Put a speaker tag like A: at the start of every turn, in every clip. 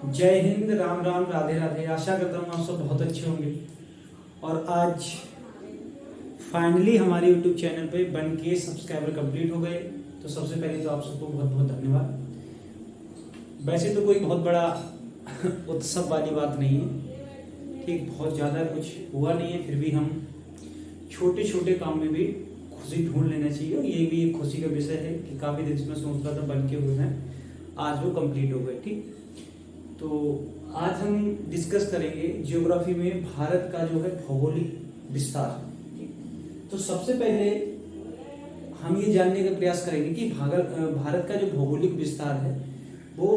A: जय हिंद, राम राम, राधे राधे। आशा करता हूँ आप सब बहुत अच्छे होंगे। और आज फाइनली हमारे यूट्यूब चैनल पे बन के सब्सक्राइबर कंप्लीट हो गए। तो सबसे पहले तो आप सबको बहुत बहुत धन्यवाद। वैसे तो कोई बहुत बड़ा उत्सव वाली बात नहीं है, ठीक, बहुत ज़्यादा कुछ हुआ नहीं है, फिर भी हम छोटे छोटे काम में भी खुशी ढूंढ लेना चाहिए। और ये भी एक खुशी का विषय है कि काफ़ी दिन से मैं सोच रहा था बन के हुए हैं, आज वो कंप्लीट हो गए। ठीक, तो आज हम डिस्कस करेंगे ज्योग्राफी में भारत का जो है भौगोलिक विस्तार। तो सबसे पहले हम ये जानने का प्रयास करेंगे कि भारत का जो भौगोलिक विस्तार है वो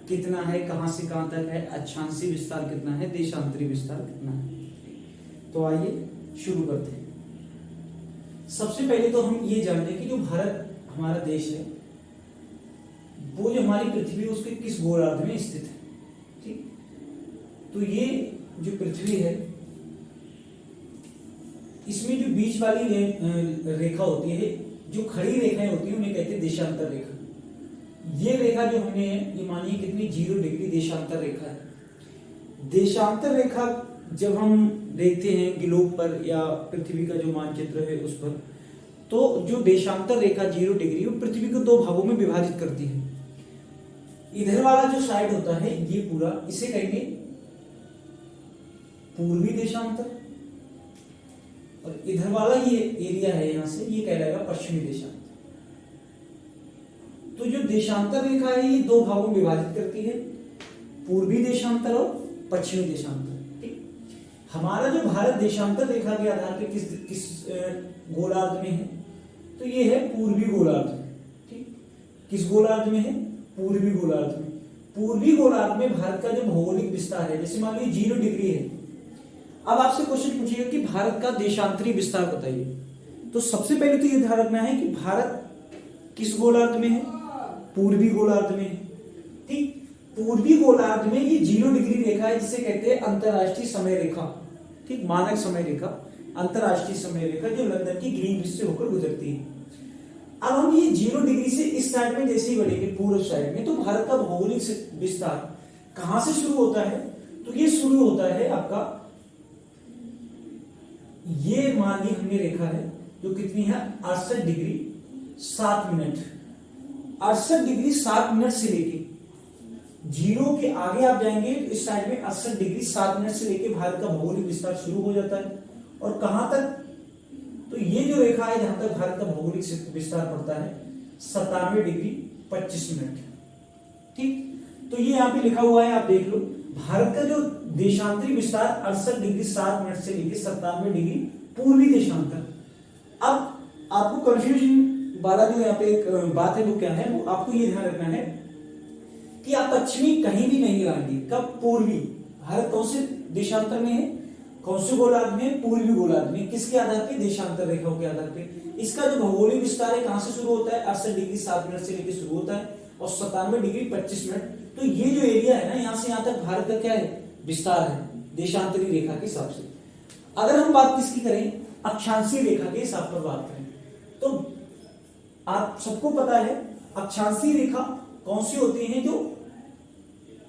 A: कितना है, कहाँ से कहाँ तक है, अक्षांशीय विस्तार कितना है, देशांतरी विस्तार कितना है। तो आइए शुरू करते हैं। सबसे पहले तो हम ये जानते हैं कि जो भारत हमारा देश है वो जो हमारी पृथ्वी उसके किस गोलार्ध में स्थित है। ठीक, तो ये जो पृथ्वी है इसमें जो बीच वाली रेखा होती है, जो खड़ी रेखाएं होती है उन्हें कहते हैं देशांतर रेखा। ये रेखा जो हमने ये मानिए कितनी 0 डिग्री देशांतर रेखा है। देशांतर रेखा जब हम देखते हैं ग्लोब पर या पृथ्वी का जो मानचित्र है उस पर, तो जो देशांतर रेखा 0 डिग्री वो पृथ्वी को 2 भागों में विभाजित करती है। इधर वाला जो साइड होता है ये पूरा, इसे कहेंगे पूर्वी देशांतर, और इधर वाला ये एरिया है यहां से, ये कहलाएगा पश्चिमी देशांतर। तो जो देशांतर रेखा है ये 2 भागों में विभाजित करती है, पूर्वी देशांतर और पश्चिमी देशांतर। ठीक, हमारा जो भारत देशांतर रेखा के आधार पर किस गोलार्ध में है, तो ये है पूर्वी गोलार्ध। ठीक, किस गोलार्ध में है? पूर्वी गोलार्ध में। पूर्वी गोलार्ध में भारत का जो भौगोलिक विस्तार है, जैसे मान लीजिए 0 डिग्री है। अब आपसे क्वेश्चन पूछिएगा कि भारत का देशांतरी विस्तार बताइए। तो सबसे पहले तो ये ध्यान रखना है कि भारत किस गोलार्ध में है? पूर्वी गोलार्ध में है। ठीक, पूर्वी गोलार्ध में ये 0 डिग्री रेखा है जिसे कहते हैं अंतरराष्ट्रीय समय रेखा। ठीक, मानक समय रेखा, अंतरराष्ट्रीय समय रेखा जो लंदन की ग्रीनविच से होकर गुजरती है। अब हम ये 0 डिग्री से इस साइड में जैसे ही बढ़ेंगे पूर्व साइड में, तो भारत का भौगोलिक विस्तार कहां से शुरू होता है? तो ये शुरू होता है आपका, ये मान ली हमने रेखा है जो कितनी है 68 डिग्री 7 मिनट, 68 डिग्री 7 मिनट से लेके 0 के आगे आप जाएंगे तो इस साइड में 68 डिग्री 7 मिनट से लेके भारत का भौगोलिक विस्तार शुरू हो जाता है। और कहां तक? तो ये जो रेखा है जहां तक भारत का भौगोलिक विस्तार पड़ता है 97 डिग्री 25 मिनट। ठीक, तो ये यहां पे लिखा हुआ है, आप देख लो। भारत का जो देशांतरी विस्तार 68 डिग्री 7 मिनट से लेकर 97 डिग्री पूर्वी देशांतर। अब आपको कंफ्यूजन वाला जो यहाँ पे एक बात है वो क्या है, वो आपको ये ध्यान रखना है कि आप पश्चिमी कहीं भी नहीं लगाएंगे। कब? पूर्वी। भारत कौन से देशांतर में है? कौन से गोलार्ध में? पूर्वी गोलार्ध में। किसके आधार पे? देशांतर रेखाओं के आधार पे। इसका जो भौगोलिक विस्तार है कहां से शुरू होता है? 68 डिग्री 7 मिनट से लेकर शुरू होता है और 97 डिग्री 25 मिनट। तो ये जो एरिया है ना, यहां से यहां तक भारत का क्या है? विस्तार है देशांतरी रेखा के हिसाब से। अगर हम बात किसकी करें? अक्षांशीय रेखा के हिसाब पर बात करें तो आप सबको पता है अक्षांशीय रेखा कौन सी होती है? जो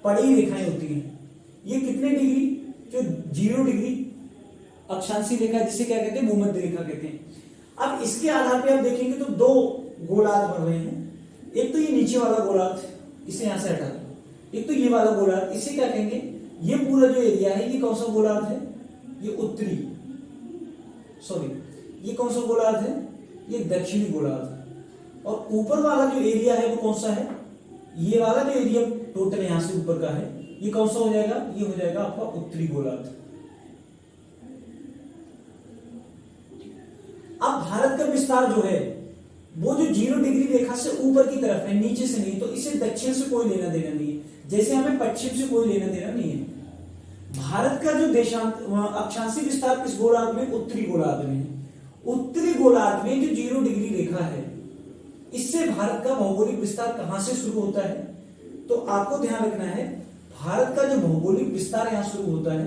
A: पड़ी रेखाएं होती हैं। ये कितने डिग्री? जो 0 डिग्री अक्षांशीय रेखा जिसे क्या कहते हैं? भूमध्य रेखा कहते हैं। अब इसके आधार पे आप देखेंगे तो 2 गोलार्ध बन रहे हैं। एक तो ये नीचे वाला गोलार्ध, इसे यहां से हटा दो। एक तो ये वाला गोलार्ध, इसे क्या कहेंगे? ये पूरा जो एरिया है ये कौन सा गोलार्ध है? ये उत्तरी, सॉरी, ये कौन सा गोलार्ध है? ये दक्षिणी गोलार्ध है। और ऊपर वाला जो एरिया है वो कौन सा है? ये वाला जो एरिया टोटल यहां से ऊपर का है ये कौन सा हो जाएगा? ये हो जाएगा आपका उत्तरी गोलार्ध। अब भारत का विस्तार जो है वो जो 0 डिग्री रेखा से ऊपर की तरफ है, नीचे से नहीं, तो इसे दक्षिण से कोई लेना देना नहीं है, जैसे हमें पश्चिम से कोई लेना देना नहीं है। भारत का जो अक्षांशीय विस्तार किस गोलार्ध में? उत्तरी गोलार्ध में। उत्तरी गोलार्ध में जो 0 डिग्री रेखा है इससे भारत का भौगोलिक विस्तार कहां से शुरू होता है? तो आपको ध्यान रखना है भारत का जो भौगोलिक विस्तार यहां शुरू होता है,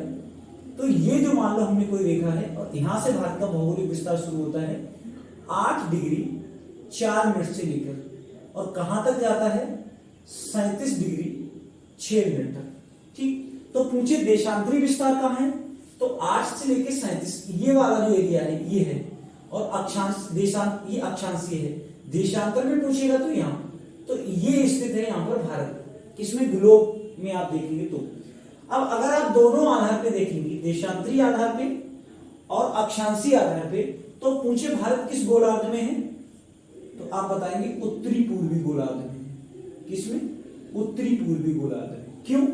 A: तो ये जो मान लो हमने कोई रेखा है और यहां से भारत का भौगोलिक विस्तार शुरू होता है 8 डिग्री 4 मिनट से लेकर, और कहां तक जाता है? 37 डिग्री 6 मिनट तक। ठीक, तो पूछे देशांतरी विस्तार कहाँ है, तो 8 से लेके 37 ये वाला जो एरिया है ये है, और अक्षांश ये अक्षांश ये है। देशांतर में पूछेगा तो यहाँ, तो ये स्थित है यहाँ पर भारत, किसमें, ग्लोब में आप देखेंगे तो। अब अगर आप दोनों आधार पे देखेंगे, देशांतरी आधार पे और अक्षांशीय आधार पे, तो पूछे भारत किस गोलार्ध में है, तो आप बताएंगे उत्तरी पूर्वी गोलार्ध में। किसमें, उत्तरी पूर्वी गोलार्ध में। क्यों,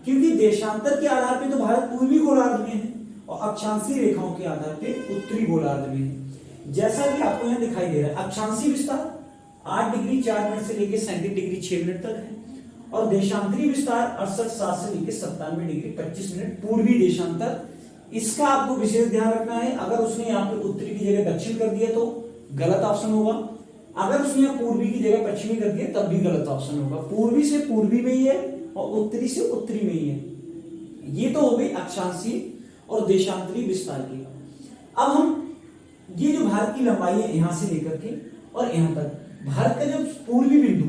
A: क्योंकि देशांतर के आधार पे तो भारत पूर्वी गोलार्ध में है और अक्षांशीय रेखाओं के आधार पे उत्तरी गोलार्ध में है। जैसा कि आपको यहाँ दिखाई दे रहा है, अक्षांशीय विस्तार 8 डिग्री 4 मिनट से लेकर 37 डिग्री 6 मिनट तक है, और देशांतरी विस्तार 68 से लेकर 97 डिग्री 25 मिनट पूर्वी देशांतर। इसका आपको विशेष ध्यान रखना है, अगर उसने यहाँ पे उत्तरी की जगह दक्षिण कर दिया तो गलत ऑप्शन होगा, अगर उसने यहाँ पूर्वी की जगह पश्चिमी कर दिया तब भी गलत ऑप्शन होगा। पूर्वी से पूर्वी में ही है और उत्तरी से उत्तरी में ही है। ये तो हो गई अक्षांशीय और देशांतरी विस्तार की। अब हम ये जो भारत की लंबाई है यहां से लेकर के और यहां तक, भारत का जो पूर्वी बिंदु,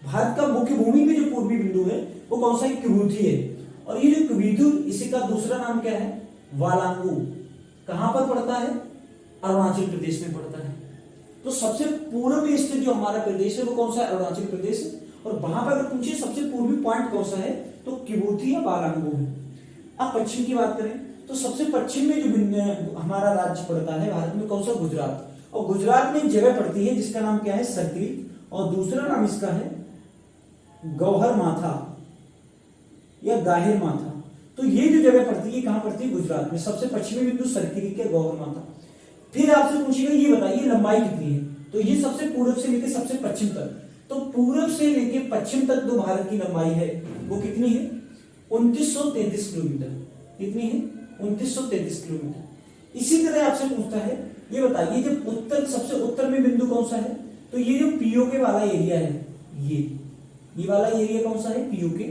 A: भारत का मुख्य भूमि में जो पूर्वी बिंदु है वो कौन सा है, किबूथी है। और ये जो किबूथी, इसी का दूसरा नाम क्या है, वालांगू। कहां पर पड़ता है, अरुणाचल प्रदेश में पड़ता है। तो सबसे पूर्व में स्थित जो हमारा प्रदेश है वो कौन सा है, अरुणाचल प्रदेश है। और वहां पर अगर पूछे सबसे पूर्वी पॉइंट कौन सा है, तो किबूथी या वालांगू है। अब पश्चिम की बात करें तो सबसे पश्चिम में जो हमारा राज्य पड़ता है भारत में, कौन सा, गुजरात। और गुजरात में एक जगह पड़ती है जिसका नाम क्या है, सरक्रिक, और दूसरा नाम इसका है गौहर माथा या गाहिर माथा। तो ये जो जगह पड़ती है कहां पड़ती है, गुजरात में। सबसे पश्चिमी बिंदु सरक्रिक या गौहर माथा। फिर आपसे पूछेगा ये बताइए लंबाई कितनी है, तो ये सबसे पूर्व से लेकर सबसे पश्चिम तक, तो पूर्व से लेकर पश्चिम तक जो भारत की लंबाई है वो कितनी है, 2933 किलोमीटर। कितनी है, 2933 किलोमीटर। इसी तरह आपसे पूछता है ये बताइए जब उत्तर, सबसे उत्तर में बिंदु कौन सा है, तो ये जो पीओके वाला एरिया है, ये वाला एरिया कौन सा है, पीओके,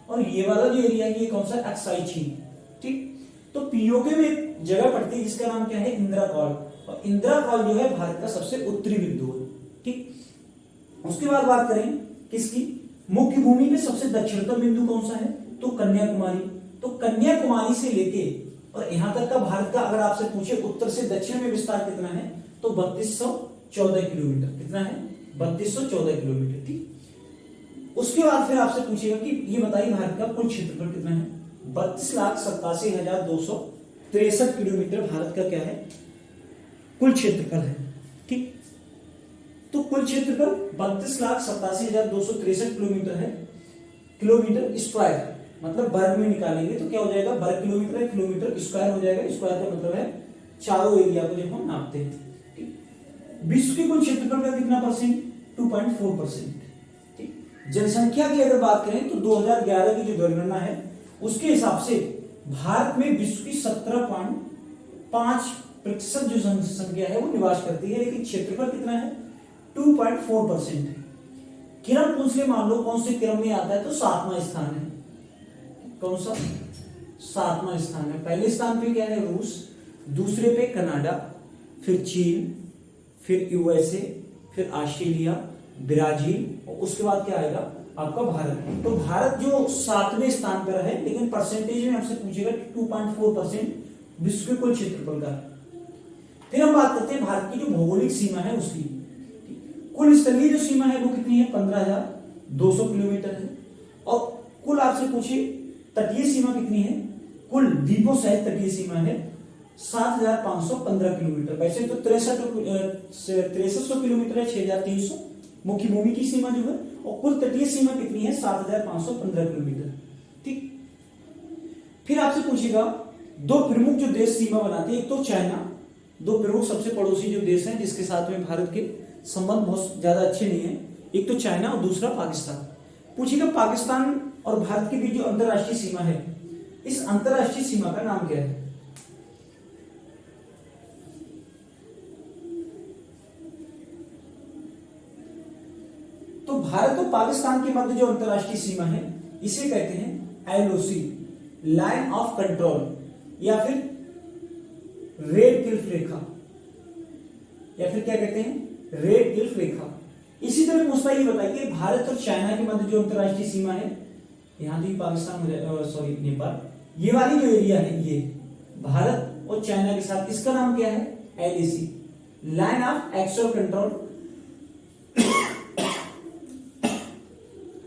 A: और ये वाला जो एरिया है ये कौन सा है, अक्साई चीन। ठीक, तो पीओके में एक जगह पड़ती है जिसका नाम क्या है, इंदिरा कॉल, और इंदिरा कॉल जो है भारत का सबसे उत्तरी बिंदु है। ठीक, उसके बाद बात करें किसकी, मुख्य भूमि में सबसे दक्षिणतम बिंदु कौन सा है, तो कन्याकुमारी। तो कन्याकुमारी से लेके और यहां तक का भारत का अगर आपसे पूछे उत्तर से दक्षिण में विस्तार कितना है, तो 3214 किलोमीटर। कितना है, 3214 किलोमीटर। ठीक, उसके बाद फिर आपसे पूछेगा कि ये बताइए भारत का कुल क्षेत्रफल कितना है, 32,87,263 किलोमीटर भारत का क्या है, कुल क्षेत्रफल है। ठीक, तो कुल क्षेत्रफल 32,87,263 किलोमीटर है। किलोमीटर स्क्वायर मतलब वर्ग में निकालेंगे तो क्या हो जाएगा, वर्ग किलोमीटर है, किलोमीटर स्क्वायर हो जाएगा। स्क्वायर का मतलब है चारों एरिया को जब हम नापते हैं। विश्व के कुल क्षेत्रफल का कितना परसेंट, 2.4%। ठीक, जनसंख्या की अगर बात करें तो 2011 की जो जनगणना है उसके हिसाब से भारत में विश्व की 17.5% जो जनसंख्या है वो निवास करती है, लेकिन क्षेत्रफल कितना है, 2.4% है। क्रम पूछ ले, मान लो कौन से क्रम में आता है, तो 7वां स्थान है। कौन सा, 7वां स्थान है। पहले स्थान पे क्या है, रूस, दूसरे पे कनाडा, फिर चीन, फिर यूएसए, फिर ऑस्ट्रेलिया, ब्राजील, और उसके बाद क्या आएगा आपका भारत। तो भारत जो 7वें स्थान पर है, लेकिन परसेंटेज में आपसे पूछेगा 2.4% विश्व के कुल क्षेत्रफल का। फिर हम बात करते हैं भारत की जो भौगोलिक सीमा है उसकी। कुल स्थलीय जो सीमा है वो कितनी है, 15,200 किलोमीटर है। और कुल आपसे पूछे तटीय सीमा कितनी है, कुल द्वीपों सहित तटीय सीमा है 7,515 किलोमीटर। वैसे तो 6300 किलोमीटर है, 6,300 मुख्य भूमि की सीमा जो है, और कुल तटीय सीमा कितनी है, 7,515 किलोमीटर। ठीक, फिर आपसे पूछेगा दो प्रमुख जो देश सीमा बनाते हैं, एक तो चाइना, दो प्रमुख सबसे पड़ोसी जो देश हैं जिसके साथ में भारत के संबंध बहुत ज्यादा अच्छे नहीं है, एक तो चाइना और दूसरा पाकिस्तान। पूछेगा पाकिस्तान और भारत के बीच जो अंतरराष्ट्रीय सीमा है, इस अंतरराष्ट्रीय सीमा का नाम क्या है, तो भारत और पाकिस्तान के मध्य जो अंतरराष्ट्रीय सीमा है इसे कहते हैं एलओसी, लाइन ऑफ कंट्रोल, या फिर रेड क्लिफ रेखा, या फिर क्या कहते हैं, रेड क्लिफ रेखा। इसी तरह पूछता ये बताइए भारत और चाइना के मध्य जो अंतरराष्ट्रीय सीमा है यहाँ भी पाकिस्तान, सॉरी नेपाल, ये वाली जो एरिया है ये भारत और चाइना के साथ, इसका नाम क्या है? LAC, line of actual control,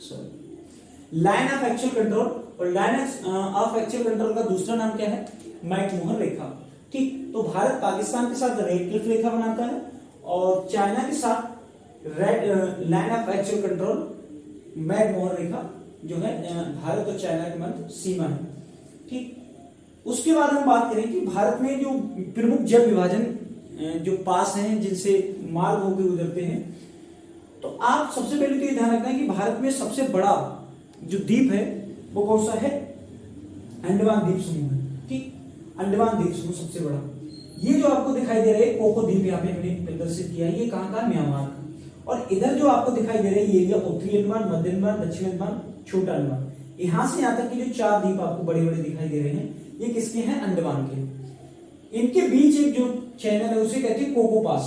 A: sorry line of actual control. और लाइन ऑफ एक्चुअल कंट्रोल का दूसरा नाम क्या है? मैकमोहन रेखा। ठीक, तो भारत पाकिस्तान के साथ रेड क्लिफ रेखा बनाता है और चाइना के साथ red line of actual control McMahon रेखा जो है भारत और चाइना के मध्य सीमा है। ठीक, उसके बाद हम बात करें कि भारत में जो प्रमुख जल विभाजन जो पास हैं जिनसे मार्ग होकर गुजरते हैं, तो आप सबसे पहले तो ये ध्यान रखना है कि भारत में सबसे बड़ा जो द्वीप है वो कौन सा है? अंडमान द्वीप समूह है। ठीक, अंडमान द्वीप समूह सबसे बड़ा। ये जो आपको दिखाई दे रहा है कोको द्वीप, यहाँ पे हमने प्रदर्शित किया है, ये कहाँ का? म्यांमार का। और इधर जो आपको दिखाई दे रहा है ये एरिया उत्तरी अंडमान, मध्य अंडमान, दक्षिण अंडमान, छोटा अंडमान, यहां से यहां तक की जो 4 द्वीप आपको बड़े बड़े दिखाई दे रहे हैं, ये किसके हैं? अंडमान के। इनके बीच एक जो चैनल है उसे कहते हैं कोको पास।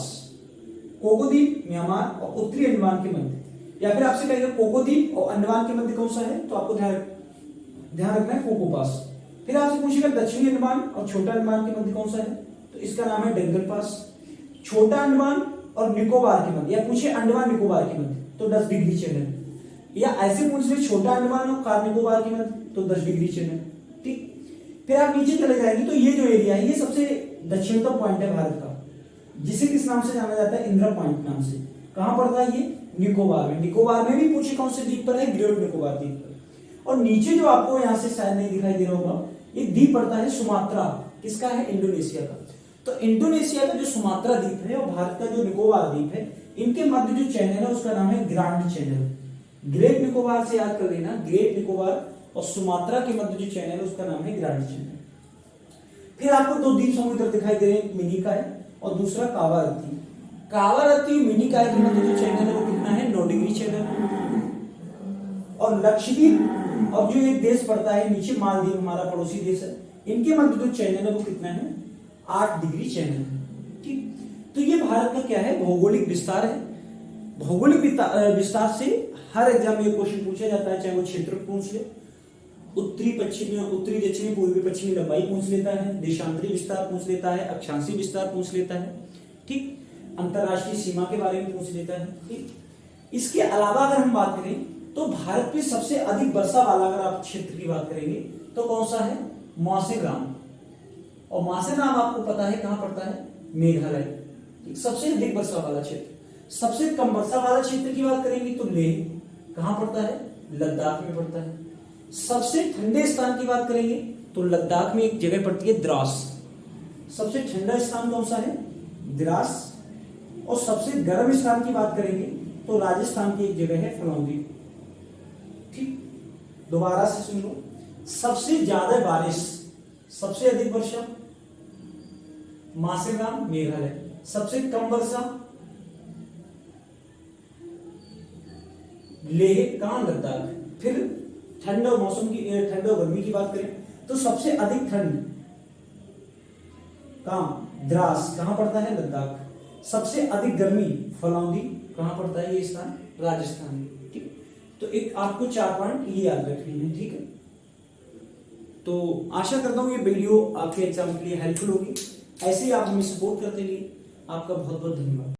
A: कोको द्वीप म्यांमार और उत्तरी अंडमान के मध्य, या फिर आपसे कहेगा कोको द्वीप और अंडमान के मध्य कौन सा है, तो आपको ध्यान रखना है कोको पास। फिर आपसे पूछेगा दक्षिणी अंडमान और छोटा अंडमान के मध्य कौन सा है, तो इसका नाम है डंगल पास। छोटा अंडमान और निकोबार के मध्य, या पूछे अंडमान निकोबार के मध्य, तो 10 डिग्री चैनल, या ऐसे पूछ ले छोटा अंडमान और कार निकोबार के मध्य, तो 10 डिग्री चैनल। ठीक, फिर आप नीचे चले जाएंगे तो ये जो एरिया है ये सबसे दक्षिणतम पॉइंट है भारत का, जिसे किस नाम से जाना जाता है? इंदिरा पॉइंट नाम से। कहां पड़ता है ये? निकोबार में। निकोबार में भी पूछे कौन से द्वीप पर है? ग्रेट निकोबार द्वीप पर। और नीचे जो आपको यहां से शायद नहीं दिखाई दे रहा होगा, ये द्वीप पड़ता है सुमात्रा। किसका है? इंडोनेशिया का। तो इंडोनेशिया का जो सुमात्रा द्वीप है और भारत का जो निकोबार द्वीप है, इनके मध्य जो चैनल है उसका नाम है ग्रांड चैनल। ग्रेट निकोबार से याद कर लेना, ग्रेट निकोबार और सुमात्रा के मध्य जो चैनल है उसका नाम है ग्रांड चैनल। फिर आपको 2 द्वीप समूह इधर दिखाई दे रहे हैं, मिनिकॉय और दूसरा कावारत्ती। कावारत्ती मिनिकॉय के मध्य जो चैनल है वो कितना है? 9 डिग्री चैनल। और लक्षद्वीप और जो एक देश पड़ता है नीचे, मालदीव हमारा पड़ोसी देश है, इनके मध्य जो चैनल है वो कितना है? 8 डिग्री चैनल। ठीक, तो ये भारत का क्या है? भौगोलिक विस्तार है। भौगोलिक विस्तार से हर एग्जाम में क्वेश्चन पूछा जाता है, चाहे वो क्षेत्र पूछ ले, उत्तरी पश्चिमी, उत्तरी दक्षिणी पूर्वी पश्चिमी लंबाई पूछ लेता है, देशांतरी विस्तार पूछ लेता है, अक्षांशीय विस्तार पूछ लेता है। ठीक, अंतरराष्ट्रीय सीमा के बारे में पूछ लेता है। ठीक, इसके अलावा अगर हम बात करें तो भारत में सबसे अधिक वर्षा वाला अगर आप क्षेत्र की बात करेंगे तो कौन सा है? मासेराम। और मासेराम आपको पता है कहां पड़ता है? मेघालय। सबसे अधिक वर्षा वाला क्षेत्र। सबसे कम वर्षा वाला क्षेत्र की बात करेंगे तो लेह कहां पड़ता है? लद्दाख में पड़ता है। सबसे ठंडे स्थान की बात करेंगे तो लद्दाख में एक जगह पड़ती है द्रास। सबसे ठंडा स्थान कौन सा है? द्रास। और सबसे गर्म स्थान की बात करेंगे तो राजस्थान की एक जगह है फलौदी। ठीक, दोबारा से सुन लो। सबसे ज्यादा बारिश, सबसे अधिक वर्षा मासेराम मेघालय। सबसे कम वर्षा लेह, कहां? लद्दाख। फिर ठंड और मौसम की, ठंड और गर्मी की बात करें तो सबसे अधिक ठंड कहां? द्रास। कहां पड़ता है? लद्दाख। सबसे अधिक गर्मी फलौदी, कहां पड़ता है ये स्थान? राजस्थान में। ठीक, तो एक आपको 4 पॉइंट ये याद रखने हैं। ठीक है, तो आशा करता हूं ये वीडियो आपके एग्जाम के लिए हेल्पफुल होगी। ऐसे ही आप हमें सपोर्ट करते रहिए। आपका बहुत बहुत धन्यवाद।